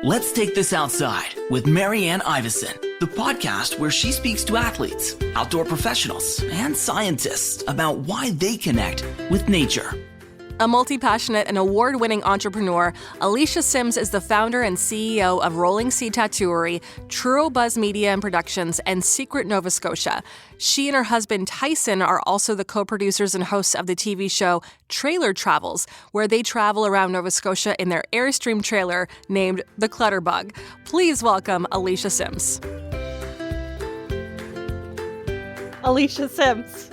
Let's Take This Outside with Marianne Iveson, the podcast where she speaks to athletes, outdoor professionals, and scientists about why they connect with nature. A multi-passionate and award-winning entrepreneur, Alicia Sims is the founder and CEO of Sea Tattooery, Truro Buzz Media and Productions, and Secret Nova Scotia. She and her husband Tyson are also the co-producers and hosts of the TV show Trailer Travels, where they travel around Nova Scotia in their Airstream trailer named the Clutterbug. Please welcome Alicia Sims. Alicia Sims,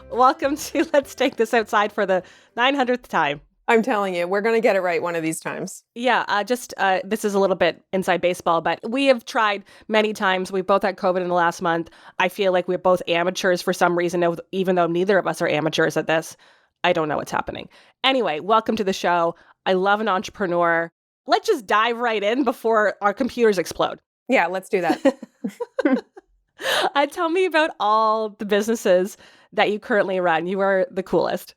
welcome to Let's Take This Outside for the 900th time. I'm telling you, we're going to get it right one of these times. Yeah, this is a little bit inside baseball, but we have tried many times. We both had COVID in the last month. I feel like we're both amateurs for some reason, even though neither of us are amateurs at this. I don't know what's happening. Anyway, welcome to the show. I love an entrepreneur. Let's just dive right in before our computers explode. Yeah, let's do that. Tell me about all the businesses that you currently run. You are the coolest.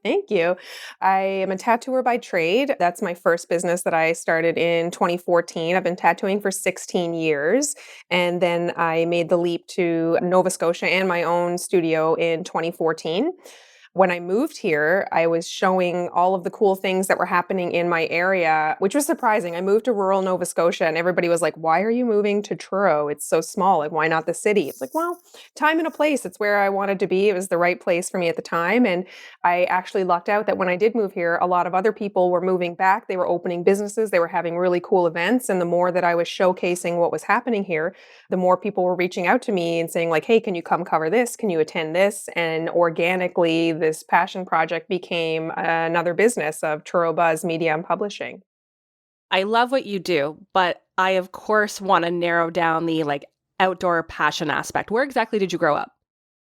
Thank you. I am a tattooer by trade. That's my first business that I started in 2014. I've been tattooing for 16 years. And then I made the leap to Nova Scotia and my own studio in 2014. When I moved here, I was showing all of the cool things that were happening in my area, which was surprising. I moved to rural Nova Scotia and everybody was like, why are you moving to Truro? It's so small. Like, why not the city? It's like, well, time and a place. It's where I wanted to be. It was the right place for me at the time. And I actually lucked out that when I did move here, a lot of other people were moving back. They were opening businesses. They were having really cool events. And the more that I was showcasing what was happening here, the more people were reaching out to me and saying like, hey, can you come cover this? Can you attend this? And organically, this passion project became another business of Truro Buzz Media and Publishing. I love what you do, but I, of course, want to narrow down the outdoor passion aspect. Where exactly did you grow up?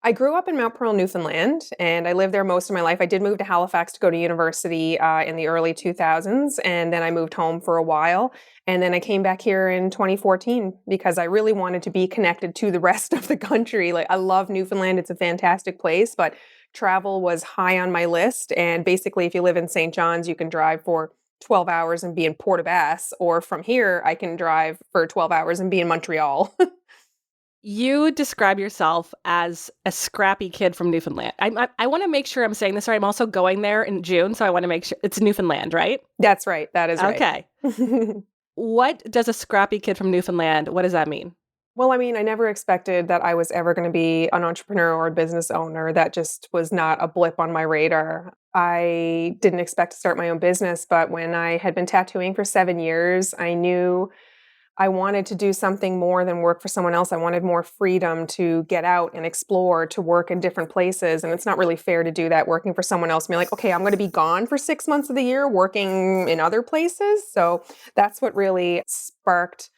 I grew up in Mount Pearl, Newfoundland, and I lived there most of my life. I did move to Halifax to go to university in the early 2000s, and then I moved home for a while. And then I came back here in 2014 because I really wanted to be connected to the rest of the country. Like, I love Newfoundland. It's a fantastic place, but travel was high on my list. And basically, if you live in St. John's, you can drive for 12 hours and be in Port aux Basques, or from here, I can drive for 12 hours and be in Montreal. You describe yourself as a scrappy kid from Newfoundland. I want to make sure I'm saying this right. I'm also going there in June, so I want to make sure it's Newfoundland, right? That's right. That is right. Okay. What does a scrappy kid from Newfoundland, what does that mean? Well, I mean, I never expected that I was ever going to be an entrepreneur or a business owner. That just was not a blip on my radar. I didn't expect to start my own business, but when I had been tattooing for 7 years, I knew I wanted to do something more than work for someone else. I wanted more freedom to get out and explore, to work in different places. And it's not really fair to do that working for someone else. I mean, like, okay, I'm going to be gone for 6 months of the year working in other places. So that's what really sparked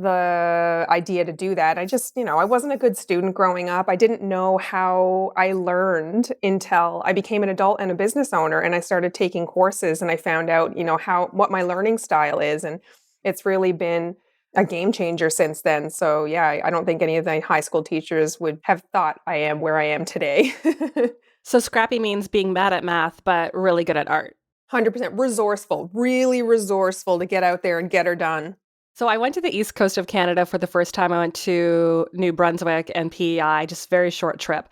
the idea to do that. I just, I wasn't a good student growing up. I didn't know how I learned until I became an adult and a business owner. And I started taking courses and I found out, what my learning style is. And it's really been a game changer since then. So yeah, I don't think any of the high school teachers would have thought I am where I am today. So scrappy means being bad at math, but really good at art. 100% resourceful, really resourceful to get out there and get her done. So I went to the east coast of Canada for the first time. I went to New Brunswick and PEI, just very short trip,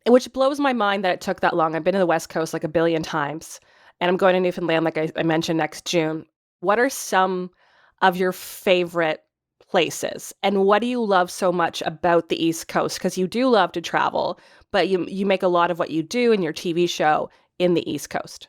which blows my mind that it took that long. I've been to the west coast like a billion times, and I'm going to Newfoundland, like I mentioned, next June. What are some of your favorite places? And what do you love so much about the East Coast? Because you do love to travel, but you make a lot of what you do in your TV show in the East Coast.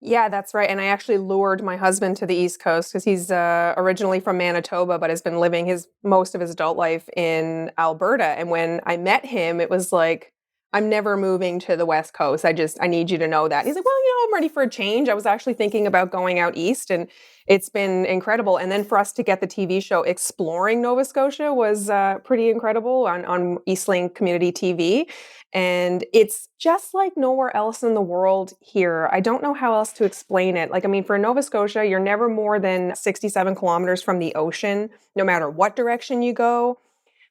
Yeah, that's right. And I actually lured my husband to the East Coast because he's originally from Manitoba, but has been living most of his adult life in Alberta. And when I met him, it was like, I'm never moving to the West Coast. I need you to know that. He's like, well, I'm ready for a change. I was actually thinking about going out east, and it's been incredible. And then for us to get the TV show exploring Nova Scotia was pretty incredible on Eastlink Community TV. And it's just like nowhere else in the world here. I don't know how else to explain it. For Nova Scotia, you're never more than 67 kilometers from the ocean, no matter what direction you go.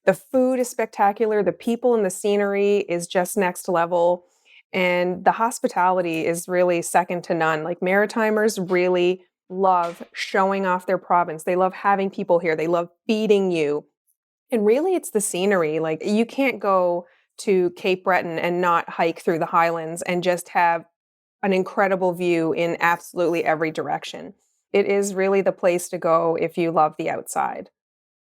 The food is spectacular. The people and the scenery is just next level. And the hospitality is really second to none. Like, Maritimers really love showing off their province. They love having people here. They love feeding you. And really, it's the scenery. Like, you can't go to Cape Breton and not hike through the Highlands and just have an incredible view in absolutely every direction. It is really the place to go if you love the outside.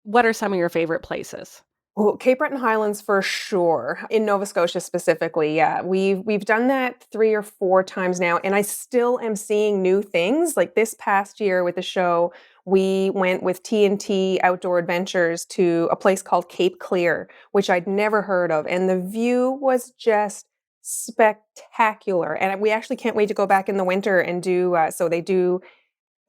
What are some of your favorite places? Well, Cape Breton Highlands for sure. In Nova Scotia specifically, yeah. We've done that 3 or 4 times now, and I still am seeing new things. Like this past year with the show, we went with T&T Outdoor Adventures to a place called Cape Clear, which I'd never heard of, and the view was just spectacular. And we actually can't wait to go back in the winter and do so they do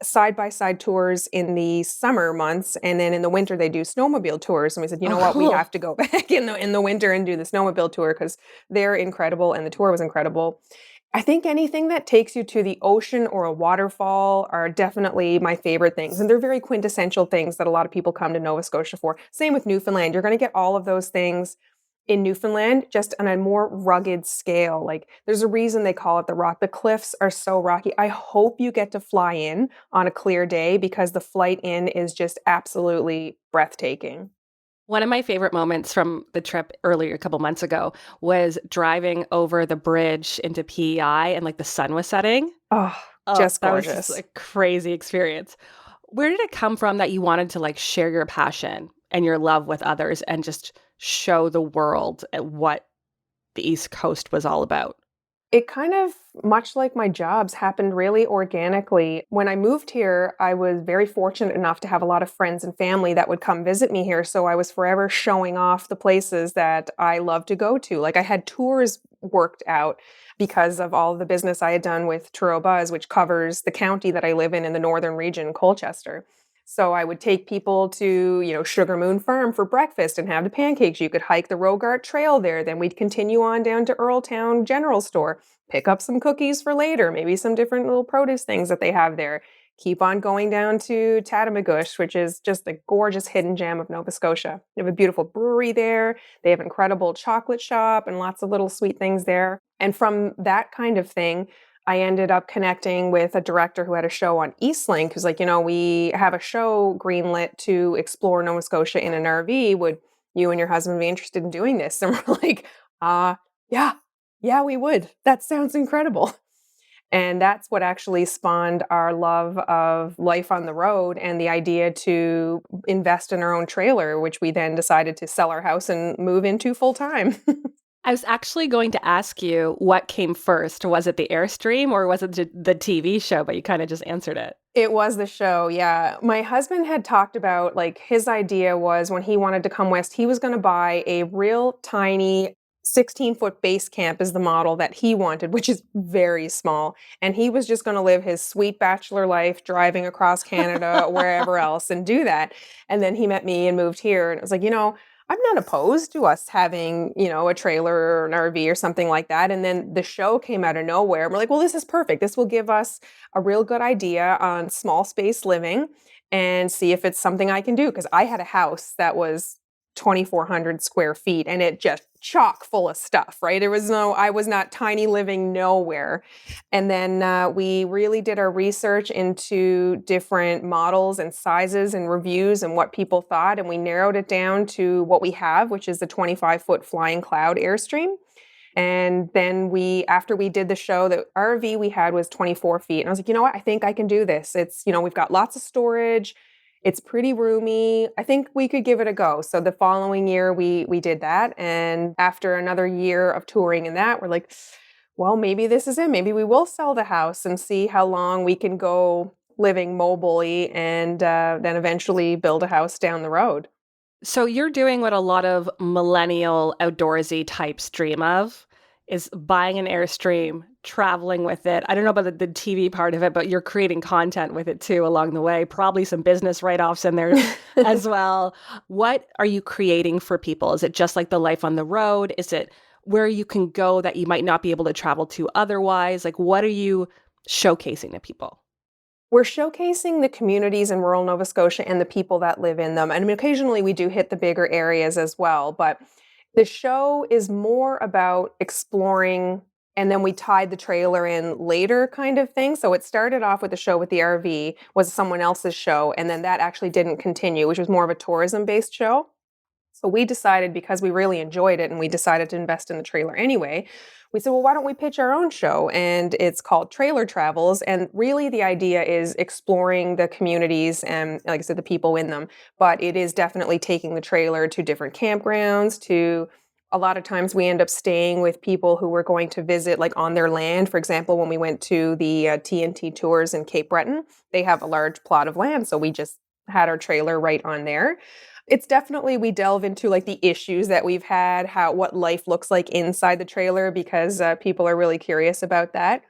side-by-side tours in the summer months, and then in the winter they do snowmobile tours. And we said, you know Oh, what, we cool. have to go back in the winter and do the snowmobile tour because they're incredible and the tour was incredible. I think anything that takes you to the ocean or a waterfall are definitely my favorite things. And they're very quintessential things that a lot of people come to Nova Scotia for. Same with Newfoundland. You're going to get all of those things in Newfoundland, just on a more rugged scale. Like, there's a reason they call it the Rock. The cliffs are so rocky. I hope you get to fly in on a clear day because the flight in is just absolutely breathtaking. One of my favorite moments from the trip earlier a couple months ago was driving over the bridge into PEI and like the sun was setting. Oh, Oh, just that was just gorgeous. a crazy experience. Where did it come from that you wanted to like share your passion and your love with others and just show the world at what the East Coast was all about? It kind of, much like my jobs, happened really organically. When I moved here, I was very fortunate enough to have a lot of friends and family that would come visit me here. So I was forever showing off the places that I love to go to. Like, I had tours worked out because of all the business I had done with Truro Buzz, which covers the county that I live in the northern region, Colchester. So I would take people to, Sugar Moon Farm for breakfast and have the pancakes. You could hike the Rogart Trail there. Then we'd continue on down to Earltown General Store, pick up some cookies for later, maybe some different little produce things that they have there. Keep on going down to Tatamagouche, which is just a gorgeous hidden gem of Nova Scotia. They have a beautiful brewery there. They have an incredible chocolate shop and lots of little sweet things there. And from that kind of thing, I ended up connecting with a director who had a show on Eastlink, who's like, we have a show greenlit to explore Nova Scotia in an RV. Would you and your husband be interested in doing this? And we're like, yeah, yeah, we would. That sounds incredible. And that's what actually spawned our love of life on the road and the idea to invest in our own trailer, which we then decided to sell our house and move into full time. I was actually going to ask you what came first. Was it the Airstream or was it the TV show? But you kind of just answered it. It was the show, yeah. My husband had talked about, like, his idea was when he wanted to come west, he was going to buy a real tiny 16-foot base camp is the model that he wanted, which is very small. And he was just going to live his sweet bachelor life, driving across Canada, wherever else, and do that. And then he met me and moved here. And it was like, I'm not opposed to us having, a trailer or an RV or something like that. And then the show came out of nowhere. And we're like, well, this is perfect. This will give us a real good idea on small space living and see if it's something I can do. Because I had a house that was 2,400 square feet and it just chock full of stuff, right? I was not tiny living nowhere. And then we really did our research into different models and sizes and reviews and what people thought. And we narrowed it down to what we have, which is the 25-foot Flying Cloud Airstream. And then after we did the show, the RV we had was 24 feet. And I was like, you know what? I think I can do this. It's, we've got lots of storage. It's pretty roomy. I think we could give it a go. So the following year we did that. And after another year of touring in that, we're like, well, maybe this is it. Maybe we will sell the house and see how long we can go living mobily and then eventually build a house down the road. So you're doing what a lot of millennial outdoorsy types dream of is buying an Airstream, traveling with it. I don't know about the TV part of it, but you're creating content with it too along the way. Probably some business write-offs in there as well. What are you creating for people? Is it just like the life on the road? Is it where you can go that you might not be able to travel to otherwise? Like, what are you showcasing to people? We're showcasing the communities in rural Nova Scotia and the people that live in them. And occasionally we do hit the bigger areas as well. But the show is more about exploring And then we tied the trailer in later kind of thing. So it started off with the show with the RV, was someone else's show, and then that actually didn't continue, which was more of a tourism-based show. So we decided, because we really enjoyed it and we decided to invest in the trailer anyway, we said, well, why don't we pitch our own show? And it's called Trailer Travels. And really the idea is exploring the communities and, like I said, the people in them. But it is definitely taking the trailer to different campgrounds, to a lot of times we end up staying with people who we're going to visit like on their land. For example, when we went to the TNT tours in Cape Breton, they have a large plot of land. So we just had our trailer right on there. It's definitely, we delve into like the issues that we've had, what life looks like inside the trailer, because people are really curious about that.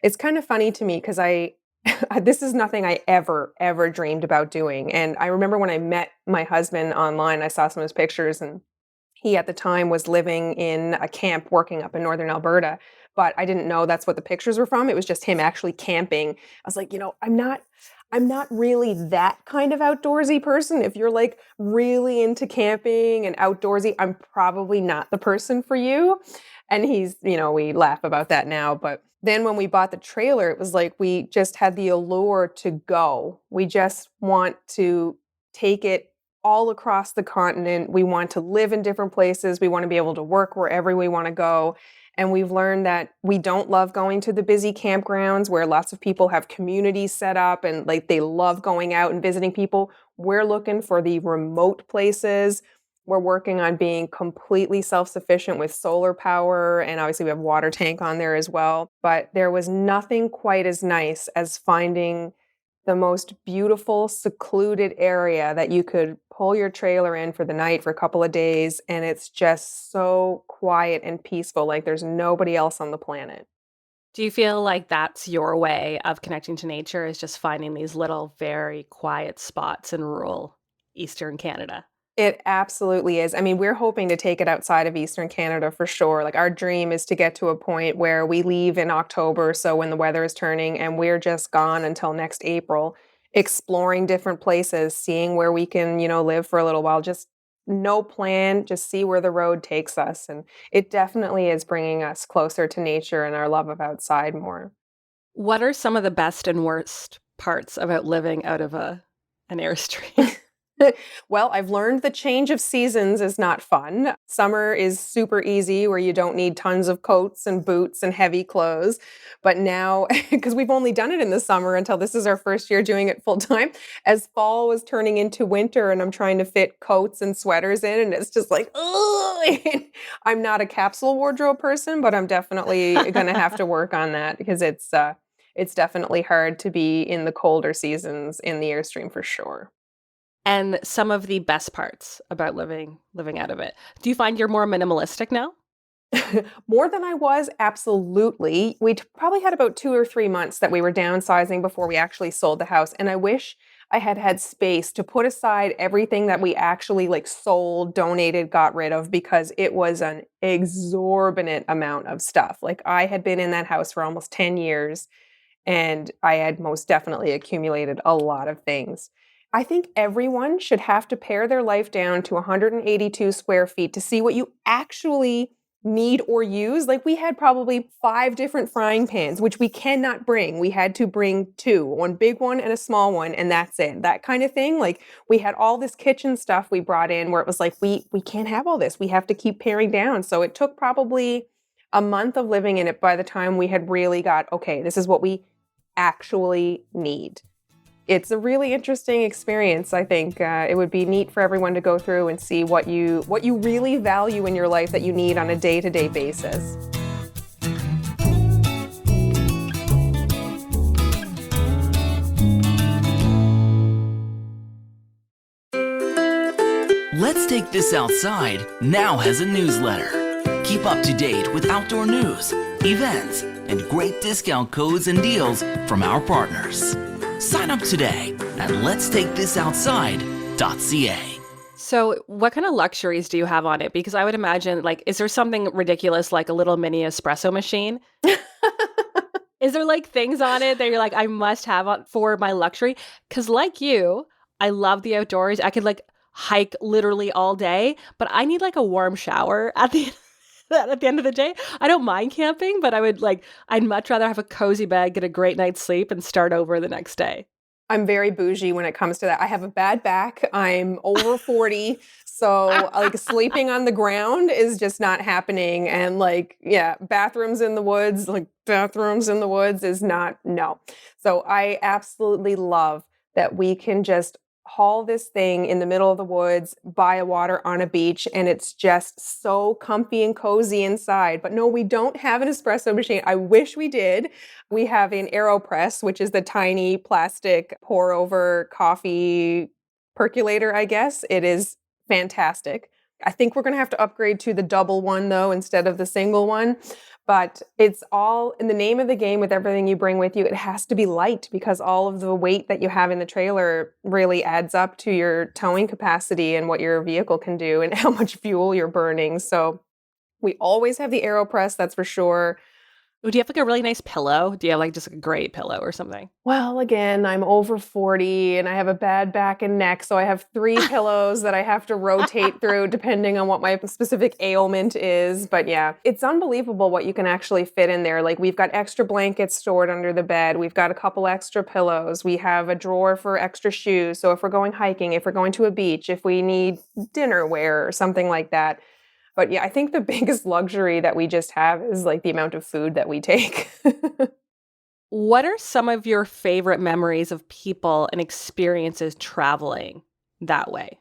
It's kind of funny to me because this is nothing I ever dreamed about doing. And I remember when I met my husband online, I saw some of his pictures, and he at the time was living in a camp working up in northern Alberta, but I didn't know that's what the pictures were from. It was just him actually camping. I was like, I'm not really that kind of outdoorsy person. If you're like really into camping and outdoorsy, I'm probably not the person for you. And he's, we laugh about that now. But then when we bought the trailer, it was like we just had the allure to go. We just want to take it all across the continent. We want to live in different places. We want to be able to work wherever we want to go. And we've learned that we don't love going to the busy campgrounds where lots of people have communities set up and like they love going out and visiting people. We're looking for the remote places. We're working on being completely self-sufficient with solar power. And obviously we have a water tank on there as well. But there was nothing quite as nice as finding the most beautiful, secluded area that you could pull your trailer in for the night for a couple of days. And it's just so quiet and peaceful, like there's nobody else on the planet. Do you feel like that's your way of connecting to nature, is just finding these little, very quiet spots in rural Eastern Canada? It absolutely is. I mean, we're hoping to take it outside of Eastern Canada for sure. Like our dream is to get to a point where we leave in October, so when the weather is turning, and we're just gone until next April, exploring different places, seeing where we can, live for a little while. Just no plan, just see where the road takes us. And it definitely is bringing us closer to nature and our love of outside more. What are some of the best and worst parts about living out of an Airstream? Well, I've learned the change of seasons is not fun. Summer is super easy where you don't need tons of coats and boots and heavy clothes. But now, because we've only done it in the summer until this is our first year doing it full time, as fall was turning into winter and I'm trying to fit coats and sweaters in, and it's just like, ugh. I'm not a capsule wardrobe person, but I'm definitely going to have to work on that because it's definitely hard to be in the colder seasons in the Airstream for sure. And some of the best parts about living out of it. Do you find you're more minimalistic now? More than I was, absolutely. We probably had about 2 or 3 months that we were downsizing before we actually sold the house. And I wish I had had space to put aside everything that we actually sold, donated, got rid of, because it was an exorbitant amount of stuff. Like I had been in that house for almost 10 years and I had most definitely accumulated a lot of things. I think everyone should have to pare their life down to 182 square feet to see what you actually need or use. Like we had probably 5 different frying pans, which we cannot bring. We had to bring 2, one big one and a small one, and that's it. That kind of thing. Like we had all this kitchen stuff we brought in where it was like, we can't have all this. We have to keep paring down. So it took probably a month of living in it by the time we had really got, okay, this is what we actually need. It's a really interesting experience. I think it would be neat for everyone to go through and see what you really value in your life that you need on a day-to-day basis. Let's Take This Outside now has a newsletter. Keep up to date with outdoor news, events, and great discount codes and deals from our partners. Sign up today at letstakethisoutside.ca. So what kind of luxuries do you have on it? Because I would imagine, is there something ridiculous like a little mini espresso machine? Is there things on it that you're like, I must have on for my luxury? Because like you, I love the outdoors. I could hike literally all day, but I need a warm shower at the At the end of the day, I don't mind camping, but I'd much rather have a cozy bed, get a great night's sleep, and start over the next day. I'm very bougie when it comes to that. I have a bad back. I'm over 40. So like sleeping on the ground is just not happening. And like, yeah, bathrooms in the woods is not, no. So I absolutely love that we can just haul this thing in the middle of the woods, by a water on a beach, and it's just so comfy and cozy inside. But no, we don't have an espresso machine. I wish we did. We have an AeroPress, which is the tiny plastic pour over coffee percolator, I guess. It is fantastic. I think we're going to have to upgrade to the double one though, instead of the single one. But it's all in the name of the game with everything you bring with you. It has to be light because all of the weight that you have in the trailer really adds up to your towing capacity and what your vehicle can do and how much fuel you're burning. So we always have the AeroPress, that's for sure. Do you have like a really nice pillow? Do you have like just a great pillow or something? Well, again, I'm over 40 and I have a bad back and neck, so I have 3 pillows that I have to rotate through depending on what my specific ailment is. But yeah, it's unbelievable what you can actually fit in there. Like we've got extra blankets stored under the bed. We've got a couple extra pillows. We have a drawer for extra shoes. So if we're going hiking, if we're going to a beach, if we need dinnerware or something like that. But yeah, I think the biggest luxury that we just have is like the amount of food that we take. What are some of your favorite memories of people and experiences traveling that way?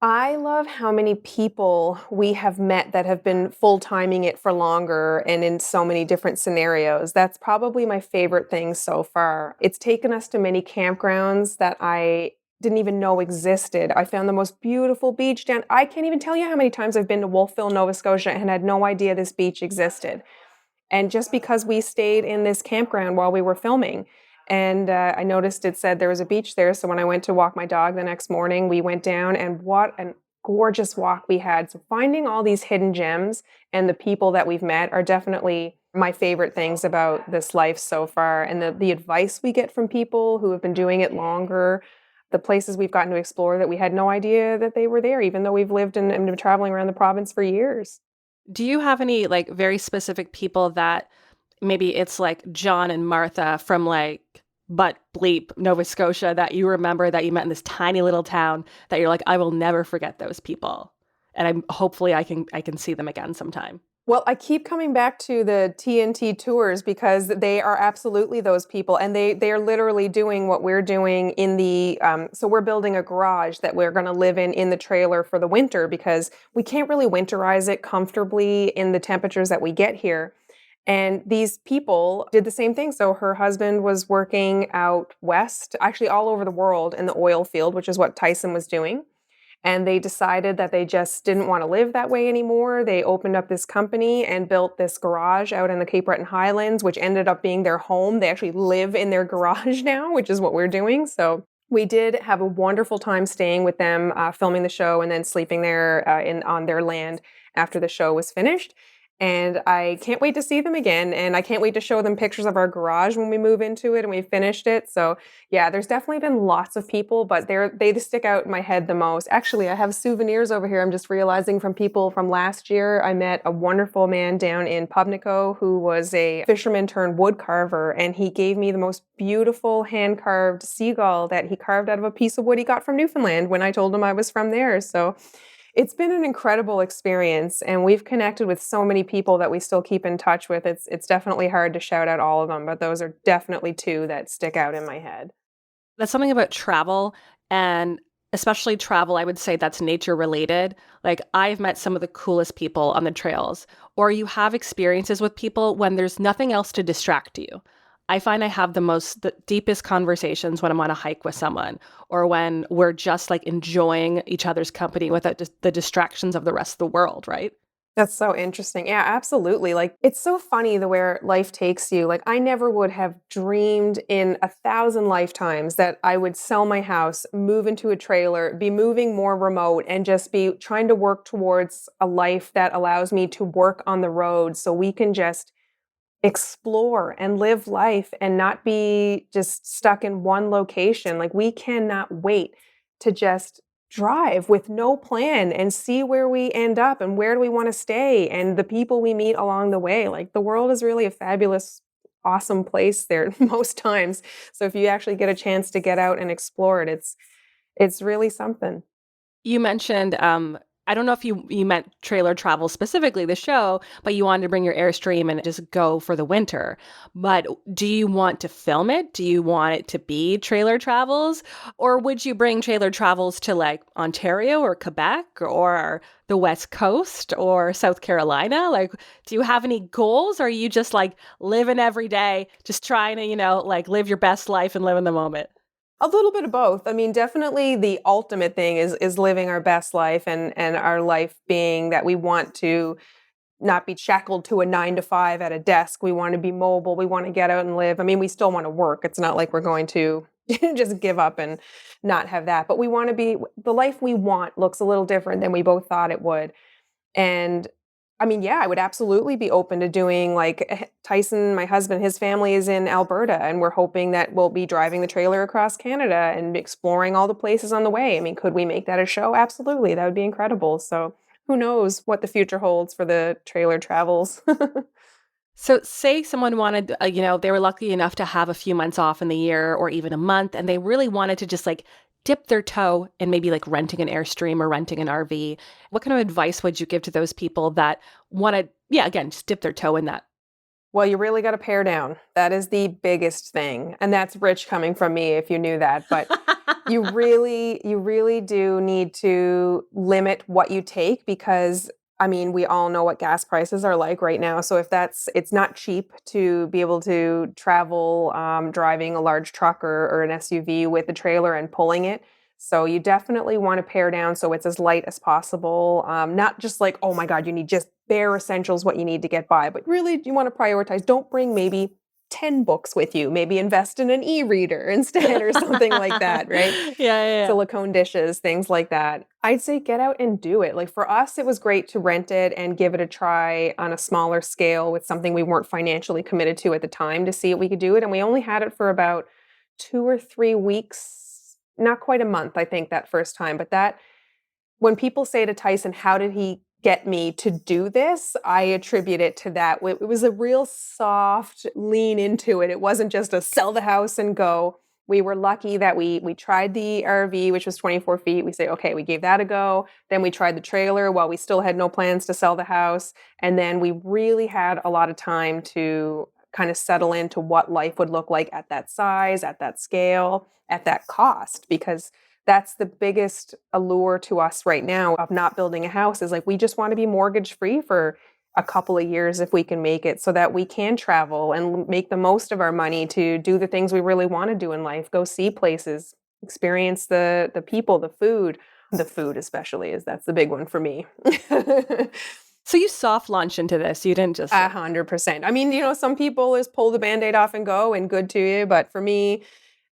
I love how many people we have met that have been full-timing it for longer and in so many different scenarios. That's probably my favorite thing so far. It's taken us to many campgrounds that I didn't even know existed. I found the most beautiful beach down. I can't even tell you how many times I've been to Wolfville, Nova Scotia, and had no idea this beach existed. And just because we stayed in this campground while we were filming, and I noticed it said there was a beach there. So when I went to walk my dog the next morning, we went down, and what an gorgeous walk we had. So finding all these hidden gems and the people that we've met are definitely my favorite things about this life so far. And the advice we get from people who have been doing it longer, the places we've gotten to explore that we had no idea that they were there, even though we've lived and been traveling around the province for years. Do you have any like very specific people that maybe it's like John and Martha from like Butt Bleep, Nova Scotia, that you remember that you met in this tiny little town that you're like, I will never forget those people. And hopefully I can see them again sometime. Well, I keep coming back to the TNT tours because they are absolutely those people, and they are literally doing what we're doing in the. So we're building a garage that we're going to live in the trailer for the winter because we can't really winterize it comfortably in the temperatures that we get here. And these people did the same thing. So her husband was working out west, actually all over the world in the oil field, which is what Tyson was doing. And they decided that they just didn't want to live that way anymore. They opened up this company and built this garage out in the Cape Breton Highlands, which ended up being their home. They actually live in their garage now, which is what we're doing. So we did have a wonderful time staying with them, filming the show, and then sleeping there on their land after the show was finished. And I can't wait to see them again. And I can't wait to show them pictures of our garage when we move into it and we finished it. So yeah, there's definitely been lots of people, but they just stick out in my head the most. Actually, I have souvenirs over here. I'm just realizing from people from last year. I met a wonderful man down in Pubnico who was a fisherman turned wood carver. And he gave me the most beautiful hand carved seagull that he carved out of a piece of wood he got from Newfoundland when I told him I was from there. So it's been an incredible experience, and we've connected with so many people that we still keep in touch with. It's definitely hard to shout out all of them, but those are definitely 2 that stick out in my head. That's something about travel, and especially travel, I would say that's nature related. Like I've met some of the coolest people on the trails, or you have experiences with people when there's nothing else to distract you. I find I have the deepest conversations when I'm on a hike with someone or when we're just like enjoying each other's company without the distractions of the rest of the world, right? That's so interesting. Yeah, absolutely. Like, it's so funny the where life takes you. Like, I never would have dreamed in 1,000 lifetimes that I would sell my house, move into a trailer, be moving more remote, and just be trying to work towards a life that allows me to work on the road so we can just explore and live life and not be just stuck in one location. Like we cannot wait to just drive with no plan and see where we end up and where do we want to stay and the people we meet along the way. Like the world is really a fabulous, awesome place there most times. So if you actually get a chance to get out and explore it, it's really something. You mentioned, I don't know if you meant trailer travel specifically, the show, but you wanted to bring your Airstream and just go for the winter. But do you want to film it? Do you want it to be trailer travels? Or would you bring trailer travels to like Ontario or Quebec or the West Coast or South Carolina? Like, do you have any goals? Or are you just like living every day, just trying to, like live your best life and live in the moment? A little bit of both. I mean, definitely the ultimate thing is living our best life and our life being that we want to not be shackled to a 9 to 5 at a desk. We want to be mobile. We want to get out and live. I mean, we still want to work. It's not like we're going to just give up and not have that. But we want to be the life we want looks a little different than we both thought it would. And I mean, yeah, I would absolutely be open to doing like Tyson, my husband, his family is in Alberta, and we're hoping that we'll be driving the trailer across Canada and exploring all the places on the way. I mean, could we make that a show? Absolutely. That would be incredible. So who knows what the future holds for the trailer travels. So say someone wanted, they were lucky enough to have a few months off in the year or even a month, and they really wanted to just like dip their toe in maybe like renting an Airstream or renting an RV. What kind of advice would you give to those people that want to, again, just dip their toe in that? Well, you really got to pare down. That is the biggest thing. And that's rich coming from me if you knew that. But you really do need to limit what you take because I mean, we all know what gas prices are like right now. So if it's not cheap to be able to travel driving a large truck or an SUV with a trailer and pulling it. So you definitely want to pare down so it's as light as possible. Not just like, oh my God, you need just bare essentials, what you need to get by, but really you want to prioritize. Don't bring maybe 10 books with you. Maybe invest in an e-reader instead or something like that, right? Yeah. Silicone dishes, things like that. I'd say get out and do it. Like for us, it was great to rent it and give it a try on a smaller scale with something we weren't financially committed to at the time to see if we could do it. And we only had it for about 2 or 3 weeks, not quite a month, I think, that first time. But that, when people say to Tyson, how did he get me to do this? I attribute it to that. It was a real soft lean into it. It wasn't just a sell the house and go. We were lucky that we tried the RV, which was 24 feet. We say, okay, we gave that a go. Then we tried the trailer while we still had no plans to sell the house. And then we really had a lot of time to kind of settle into what life would look like at that size, at that scale, at that cost, because that's the biggest allure to us right now of not building a house is like, we just want to be mortgage free for a couple of years if we can make it so that we can travel and make the most of our money to do the things we really want to do in life, go see places, experience the people, the food especially that's the big one for me. So you soft launch into this. You didn't just 100%. I mean, some people is pull the Band-Aid off and go and good to you. But for me,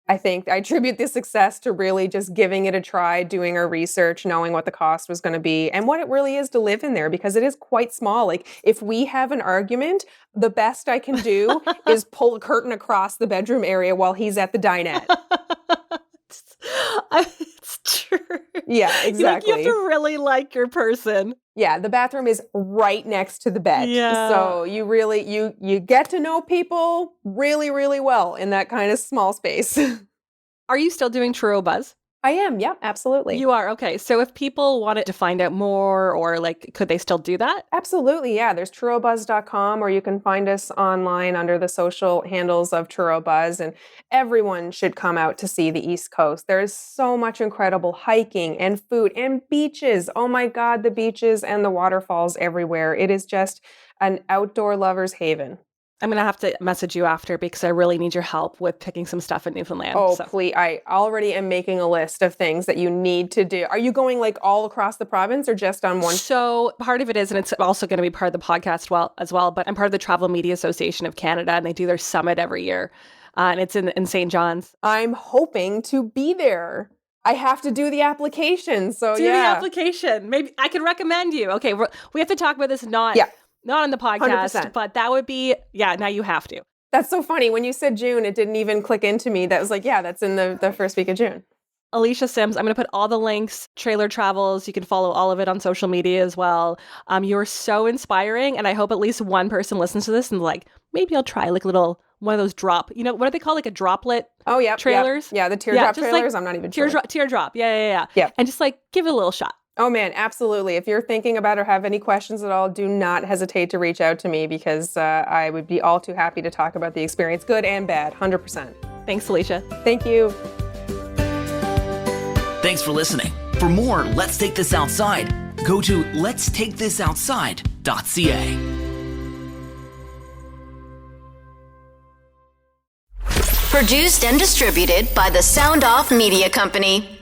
I think I attribute the success to really just giving it a try, doing our research, knowing what the cost was going to be and what it really is to live in there because it is quite small. Like if we have an argument, the best I can do is pull a curtain across the bedroom area while he's at the dinette. It's true. Yeah, exactly. You have to really like your person. Yeah, the bathroom is right next to the bed. Yeah. So you really, you get to know people really, really well in that kind of small space. Are you still doing Truro Buzz? I am. Yeah, absolutely. You are. Okay. So if people wanted to find out more or like, could they still do that? Absolutely. Yeah. There's TruroBuzz.com or you can find us online under the social handles of Truro Buzz. And everyone should come out to see the East Coast. There's so much incredible hiking and food and beaches. Oh my God, the beaches and the waterfalls everywhere. It is just an outdoor lover's haven. I'm going to have to message you after because I really need your help with picking some stuff in Newfoundland. Oh, please. I already am making a list of things that you need to do. Are you going like all across the province or just on one? So part of it is, and it's also going to be part of the podcast as well, but I'm part of the Travel Media Association of Canada and they do their summit every year. And it's in St. John's. I'm hoping to be there. I have to do the application. So do the application. Maybe I could recommend you. Okay. We have to talk about this not on the podcast, 100%. But that would be, now you have to. That's so funny. When you said June, it didn't even click into me. That was like, that's in the first week of June. Alicia Sims. I'm going to put all the links, trailer travels. You can follow all of it on social media as well. You're so inspiring. And I hope at least one person listens to this and like, maybe I'll try like one of those drop, what are they called? Like a droplet trailers? Yeah, the teardrop just trailers. Like, I'm not even sure. Teardrop. Yeah. And just like give it a little shot. Oh man, absolutely. If you're thinking about or have any questions at all, do not hesitate to reach out to me because I would be all too happy to talk about the experience, good and bad, 100%. Thanks, Alicia. Thank you. Thanks for listening. For more Let's Take This Outside, go to letstakethisoutside.ca. Produced and distributed by the Sound Off Media Company.